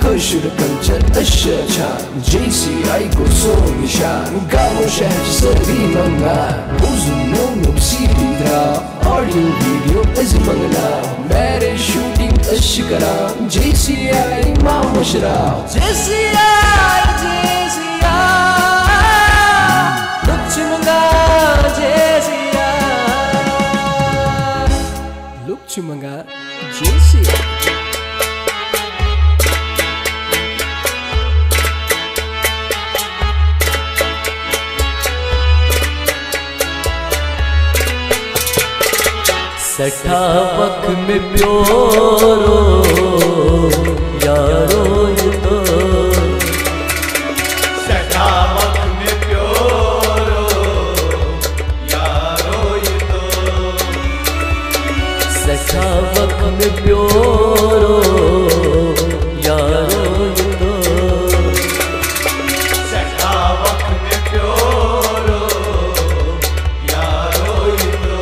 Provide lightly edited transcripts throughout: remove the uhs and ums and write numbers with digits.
可是的更真的市场 JCI 过送你上高山色里茫茫uzun yol sirida audio video ezmangna mere shooting ashkara JCI mama shara JCI look chumanga JCI सठा वक्त में प्योरो यारो ये तो सठा वक्त में प्योरो यारो ये तो सठा वक्त में प्योरो यारो ये तो सठा वक्त में प्योरो यारो ये तो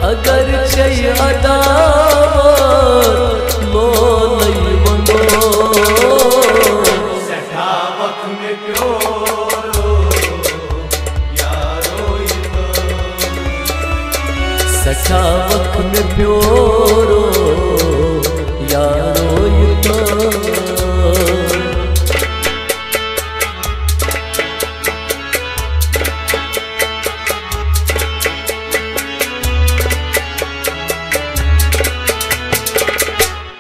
अगर चाहिए अदावत लो नहीं बंदो सठा वक्त में प्योरो यारो ये तो सठा वक्त में प्योरो यारो ये तो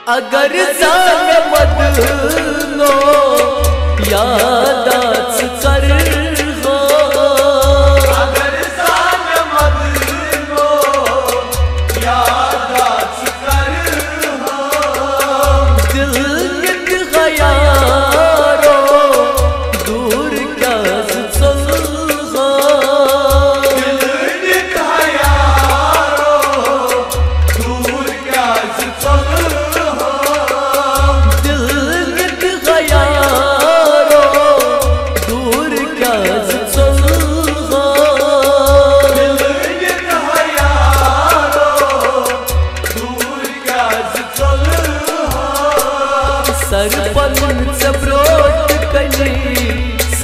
अगर जान बदलो यादात कर हो अगर जान बदलो यादात कर हो दिल के गयारो दूर क्या चल हो दिल के गयारो दूर क्या चल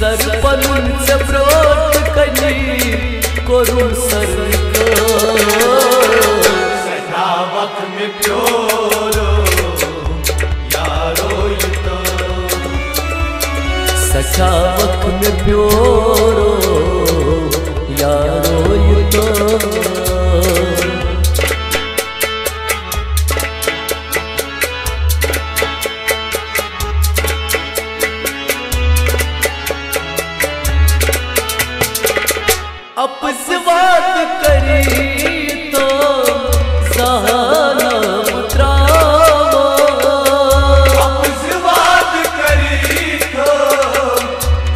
सरपंच ब्रोट कली करू सठा वक्त में प्योरो यारो ये तो सठा वक्त में प्योरो यारो ये तो अब से बात करी तो सहाना उतरावो अब से बात करी तो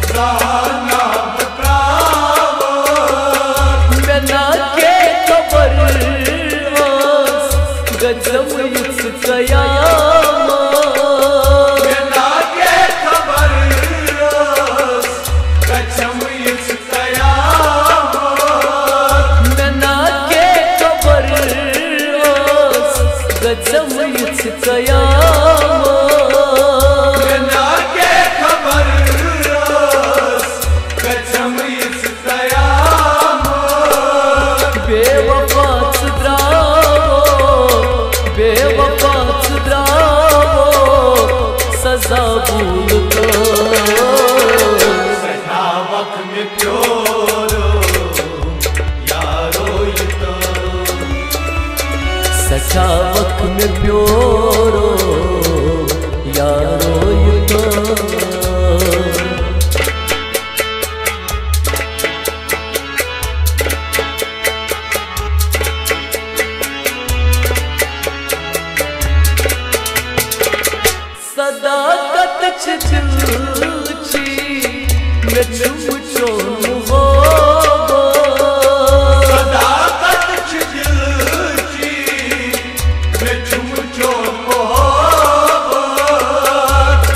सहाना उतरावो मैं ना के खबर गजब इसका सजा भूल को सठा वक्त में प्योरो यारो ये तो सठा वक्त में प्योरो यारो ये तो सदाकत दिलची में चुमचो हो सदाकत दिलची में चुमचो हो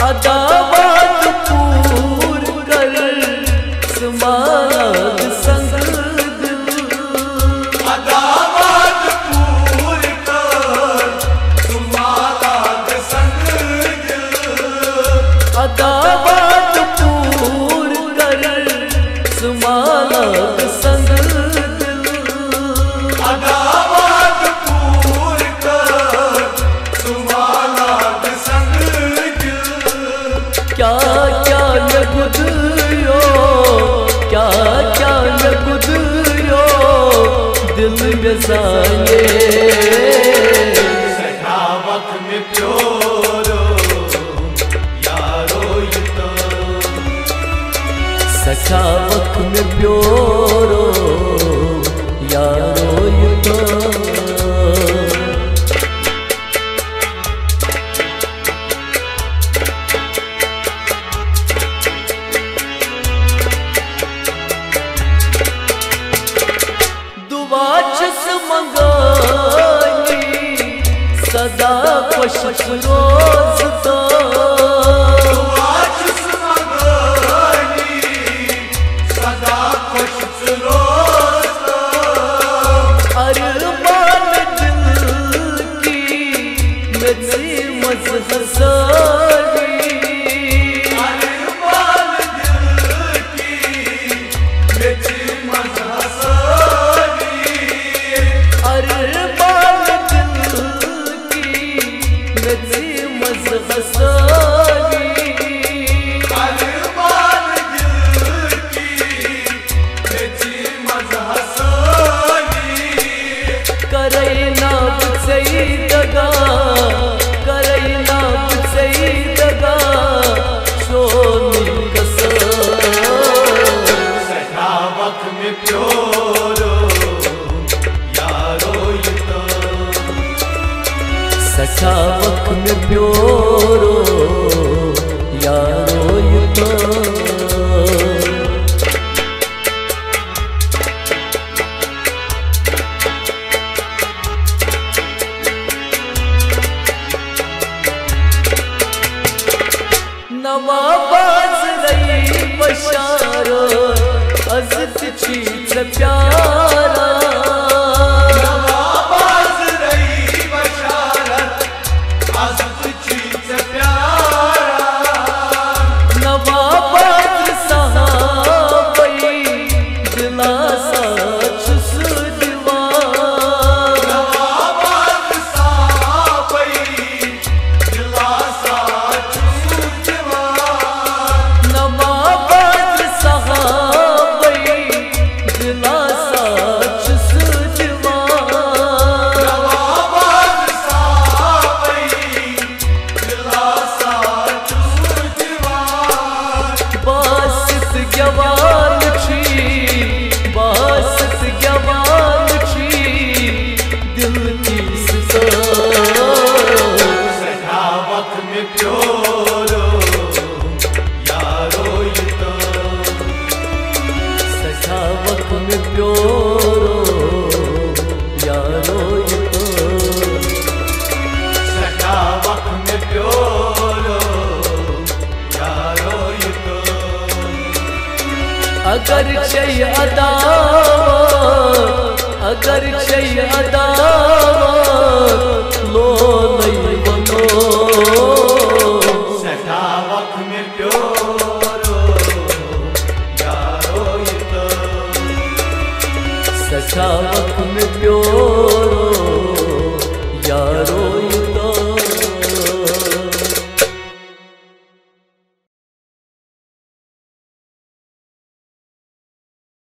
अदावत पूर कर समाद संग दिल अदावत पूर कर समाद संग दिल अदावत पूर कर समाद संग दिल अदावत पूर कर समाद संग दिल क्या क्या न गुदरो क्या क्या न गुदरो दिल में साये सखावत में प्योरो यारो ये तो सखावत में प्योरो यारो ये तो दुआचस मंगानी सदा खुश रोज तो दुआचस मंगानी सदा खुश रोज अरमान दिल की मेरी मजहसानी अरमान दिल की मेरी मजहसानी अरमान दिल की मेरी मजहसानी अरमान दिल की मेरी मजहसानी करैना सही दगा करैना सही दगा सोनी कसम सखावत में प्योरो यारो ये तो सखावत में प्योरो यारो ये तो नवाबाज रही बशारो अज़त चीज प्यारा नवाबाज रही बशारत अज़त चीज प्यारा नवाबाज साहबई दिलासा छुस दीवार नवाबाज साहबई दिलासा छूट दीवार नवाबाज साहबई दिलासा छुस दीवार नवाबाज साहबई दिलासा छूट दीवार बासित गवान छी बासित गवान छी दिल की सखावत में प्योरो यारो ये तो सखावत में प्योरो यारो ये तो सखावत में प्योरो यारो ये तो अगर चाहिए अदावत अगर चाहिए अदावत लो नहीं बनो सखावत में प्योरो यारो ये तो सखावत में प्योरो